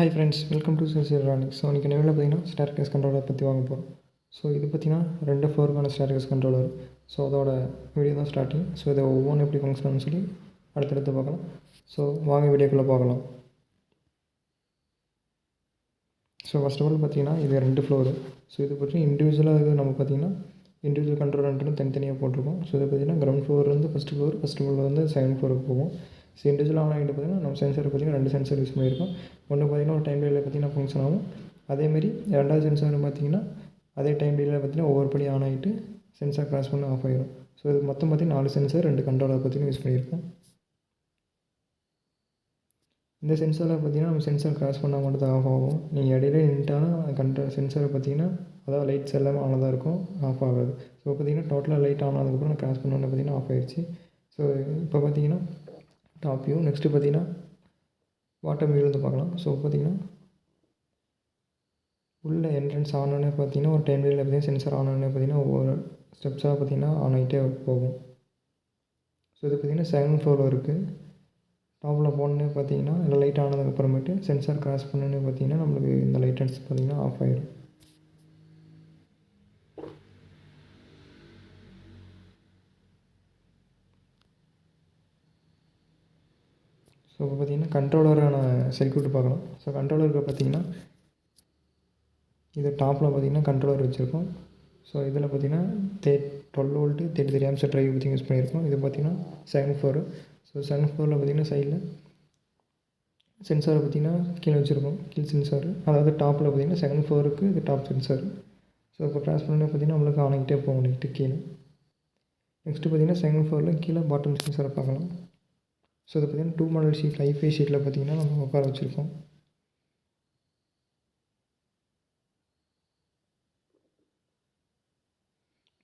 Hi friends, welcome to சிசிர் ரானிக். So இன்றைக்கி நிலையில் பார்த்தீங்கன்னா ஸ்டேர்கேஸ் கண்ட்ரோலர் பற்றி வாங்க போகிறோம். ஸோ இது பார்த்திங்கன்னா 2 ஃப்ளோருக்கான ஸ்டேர்கேஸ் கண்ட்ரோலர். ஸோ அதோட வீடியோ தான் ஸ்டார்டிங். ஸோ இதை ஒவ்வொன்றும் எப்படி ஃபங்க்ஷன் ஆகும்னு சொல்லி அடுத்தடுத்து பார்க்கலாம். ஸோ வாங்க வீடியோக்குள்ளே பார்க்கலாம். ஸோ ஃபஸ்ட் ஆஃப் ஆல் பார்த்திங்கன்னா இது 2 ஃப்ளோரு. ஸோ இது பற்றி இண்டிவிஜுவலாக இது நம்ம பார்த்திங்கன்னா இண்டிவிஜுவல் கண்ட்ரோலர்ன்ட்டு தனித்தனியாக போட்டிருக்கோம். ஸோ இது பார்த்திங்கன்னா கிரவுண்ட் ஃப்ளோர்லேருந்து ஃபஸ்ட் ஃப்ளோர்லேருந்து செகண்ட் ஃப்ளோருக்கு போகும். ஸோ இண்டிவிஜுவல் ஆன் ஆகிட்டு பார்த்திங்கன்னா நம்ம சென்சார் பார்த்திங்கன்னா 2 சென்சார் யூஸ் பண்ணியிருக்கோம். ஒன்று பார்த்திங்கன்னா ஒரு டைம் டேயில் பார்த்திங்கன்னா ஃபங்க்ஷன் ஆகும். அதேமாரி ரெண்டாவது சென்சார் பார்த்திங்கன்னா அதே டைம் டேயில் பார்த்திங்கன்னா ஒவ்வொரு படி ஆன் ஆகிட்டு சென்சார் கிராஸ் பண்ணி ஆஃப் ஆகிடும். ஸோ இது மொத்தம் பார்த்திங்கன்னா 4 சென்சார் 2 கண்ட்ரோலர் பார்த்திங்கன்னா யூஸ் பண்ணியிருக்கோம். இந்த சென்சாரில் பார்த்திங்கன்னா நம்ம சென்சார் கிராஸ் பண்ணால் மட்டும் தான் ஆஃப் ஆகும். நீங்கள் இடையில நின்ட்டாலும் சென்சாரை பார்த்திங்கன்னா அதாவது லைட்ஸ் எல்லாமே ஆன் தான் இருக்கும், ஆஃப் ஆகாது. ஸோ பார்த்திங்கன்னா டோட்டலாக லைட் ஆன் ஆனதுக்கப்புறம் நான் கிராஸ் பண்ணோன்னு பார்த்திங்கன்னா ஆஃப் ஆகிடுச்சு. ஸோ இப்போ பார்த்திங்கன்னா டாப் வியூ. நெக்ஸ்ட்டு பார்த்திங்கன்னா வாட்டர் வியூலேருந்து பார்க்கலாம். ஸோ பார்த்திங்கன்னா உள்ள என்ட்ரன்ஸ் ஆனோடனே பார்த்திங்கன்னா ஒரு டைம் டேயில் பார்த்திங்கன்னா சென்சார் ஆனோடனே பார்த்திங்கன்னா ஒவ்வொரு ஸ்டெப்ஸாக பார்த்திங்கன்னா ஆன் ஆகிட்டே போகும். ஸோ இது பார்த்திங்கன்னா செகண்ட் ஃப்ளோரில் இருக்குது. டாப்பில் போனோன்னே பார்த்திங்கன்னா இந்த லைட் ஆனதுக்கப்புறமேட்டு சென்சார் கிராஸ் பண்ணோன்னே பார்த்திங்கன்னா நம்மளுக்கு இந்த லைட்டன்ஸ் பார்த்திங்கன்னா ஆஃப் ஆகிடும். ஸோ இப்போ பார்த்திங்கன்னா கண்ட்ரோலரான சர்க்யூட் பார்க்கலாம். ஸோ கண்ட்ரோலருக்கு பார்த்திங்கன்னா இது டாப்பில் பார்த்திங்கன்னா கண்ட்ரோலர் வச்சுருக்கோம். ஸோ இதில் பார்த்திங்கன்னா 12 வோல்ட்டு 33 ஆம்ப்ஸ் ட்ரைவ் பற்றி யூஸ் பண்ணியிருக்கோம். இது பார்த்திங்கன்னா செகண்ட் ஃப்ளோரு. ஸோ செகண்ட் ஃப்ளோரில் பார்த்திங்கன்னா சைடில் சென்சாரை பார்த்திங்கன்னா கீழே வச்சுருக்கோம், கீழ் சென்சார். அதாவது டாப்பில் பார்த்திங்கன்னா செகண்ட் ஃப்ளோருக்கு இது டாப் சென்சார். ஸோ இப்போ கிராஸ் பண்ணோன்னே பார்த்திங்கன்னா நம்மளுக்கு ஆன் ஆகிட்டே போகும் நெக்ஸ்ட்டு கீழே. நெக்ஸ்ட்டு பார்த்திங்கன்னா செகண்ட் ஃப்ளோரில் கீழே பாட்டம் சென்சாரை பார்க்கலாம். ஸோ இது பார்த்திங்கன்னா 2 மாடல் ஷீட் ஹைஃபை ஷீட்டில் பார்த்திங்கன்னா நம்ம உட்கார வச்சுருக்கோம்.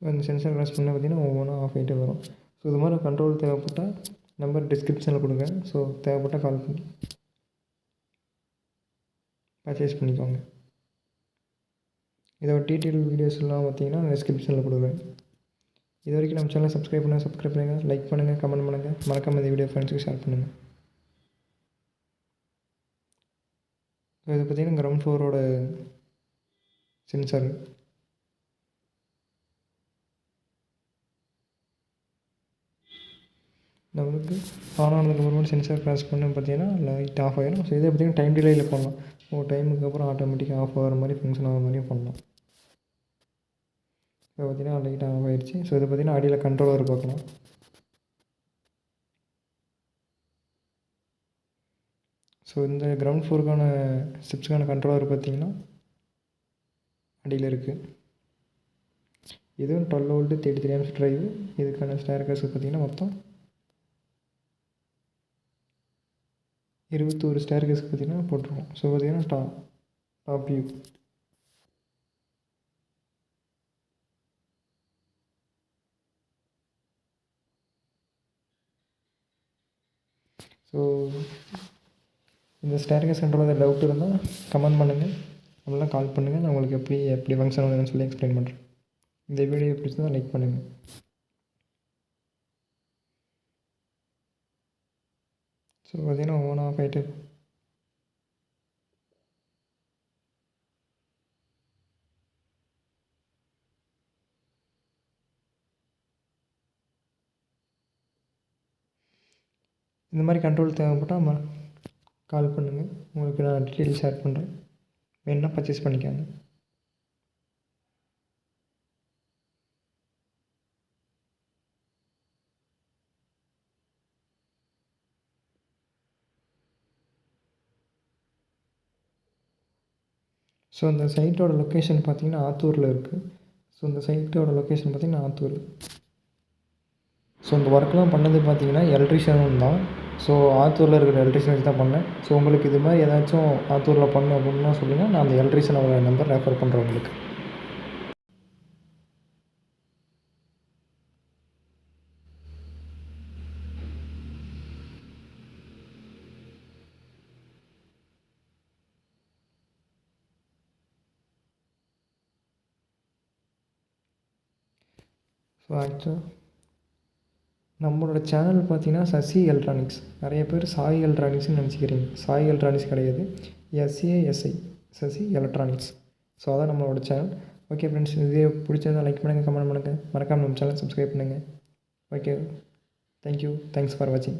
அந்த சென்சார் கிராஸ் பண்ணால் பார்த்திங்கன்னா ஒவ்வொன்றா ஆஃப் ஆகிட்டே வரும். ஸோ இது மாதிரி கண்ட்ரோல் தேவைப்பட்டால் நம்பர் டிஸ்கிரிப்ஷனில் கொடுங்க. ஸோ தேவைப்பட்டால் கால் பண்ணி பர்ச்சேஸ் பண்ணிக்கோங்க. இதோட டீட்டெயில் வீடியோஸ்லாம் பார்த்திங்கன்னா டிஸ்கிரிப்ஷனில் கொடுக்குறேன். இது வரைக்கும் நம்ம சேனலை சப்ஸ்கிரைப் பண்ணுங்கள், லைக் பண்ணுங்கள், கமெண்ட் பண்ணுங்கள். மறக்காமல் இந்த வீடியோ ஃப்ரெண்ட்ஸுக்கு ஷேர் பண்ணுங்கள். ஸோ இது பார்த்திங்கன்னா கிரவுண்ட் ஃப்ளோரோட சென்சார். நம்மளுக்கு ஆன் ஆனதுக்கப்புறமா சென்சார் கிராஸ் பண்ண பார்த்திங்கன்னா லைட் ஆஃப் ஆகிடும். ஸோ இதே பார்த்திங்கன்னா டைம் டிலேயில் பண்ணலாம். ஒரு டைமுக்கு அப்புறம் ஆட்டோமேட்டிக்காக ஆஃப் ஆகிற மாதிரி ஃபங்க்ஷன் ஆகிற மாதிரியும் பண்ணலாம். இப்போ பார்த்திங்கன்னா லைட் ஆஃப் ஆகிடுச்சு. ஸோ இதை பார்த்திங்கன்னா அடியில் கண்ட்ரோலர் பார்க்கலாம். ஸோ இந்த கிரவுண்ட் ஃப்ளோருக்கான ஸ்டெப்ஸுக்கான கண்ட்ரோலர் பார்த்திங்கன்னா அடியில் இருக்குது. இதுவும் 12 வோல்ட்டு 33 ஆம்ப்ஸ் ட்ரைவ். இதுக்கான ஸ்டேர்கேஸ் பார்த்திங்கன்னா மொத்தம் 21 ஸ்டேர்கேஸ் பார்த்திங்கன்னா போட்டிருக்கோம். ஸோ பார்த்திங்கன்னா டாப் வியூ. ஸோ இந்த ஸ்டேர்கேஸ் கண்ட்ரோலர் டவுட் இருந்தால் கமெண்ட் பண்ணுங்கள், நம்மளாம் கால் பண்ணுங்கள். நான் உங்களுக்கு எப்படி ஃபங்க்ஷன் ஆகுதுன்னு சொல்லி எக்ஸ்பிளைன் பண்ணுறேன். இந்த வீடியோ பிடிச்சதான் லைக் பண்ணுங்கள். ஸோ பார்த்திங்கன்னா ஒவ்வொன்றா ஆஃப் ஆகிட்டு இந்த மாதிரி கண்ட்ரோல் தேவைப்பட்டால் கால் பண்ணுங்கள். உங்களுக்கு நான் டீட்டெயில் ஷேர் பண்ணுறேன். வேணுன்னா பர்ச்சேஸ் பண்ணிக்காங்க. ஸோ இந்த சைட்டோட லொக்கேஷன் பார்த்திங்கன்னா ஆத்தூரில் இருக்குது. ஸோ இந்த சைட்டோட லொக்கேஷன் பார்த்திங்கன்னா ஆத்தூர். ஸோ இந்த ஒர்க்லாம் பண்ணது பார்த்திங்கன்னா எலக்ட்ரிஷியன் தான். ஸோ ஆத்தூரில் இருக்கிற எலக்ட்ரிஷியன் வச்சு தான் பண்ணேன். ஸோ உங்களுக்கு இது மாதிரி ஏதாச்சும் ஆத்தூரில் பண்ணணும் அப்படின்னா சொல்லுங்கள். நான் அந்த எலக்ட்ரிஷியனோட நம்பர் ரெஃபர் பண்ணுறேன் உங்களுக்கு. ஸோ ஆக்சுவலாக நம்மளோட சேனல் பார்த்தீங்கன்னா சசி எலக்ட்ரானிக்ஸ். நிறைய பேர் சாய் எலக்ட்ரானிக்ஸ்னு நினச்சிக்கிறீங்க. சாய் எலக்ட்ரானிக்ஸ் கிடையாது, SASI சசி எலக்ட்ரானிக்ஸ். ஸோ அதான் நம்மளோட சேனல். ஓகே ஃப்ரெண்ட்ஸ், இதே பிடிச்சிருந்தால் லைக் பண்ணுங்கள், கமெண்ட் பண்ணுங்கள், மறக்காமல் நம்ம சேனல் சப்ஸ்கிரைப் பண்ணுங்கள். ஓகே, தேங்க்யூ, தேங்க்ஸ் ஃபார் வாட்சிங்.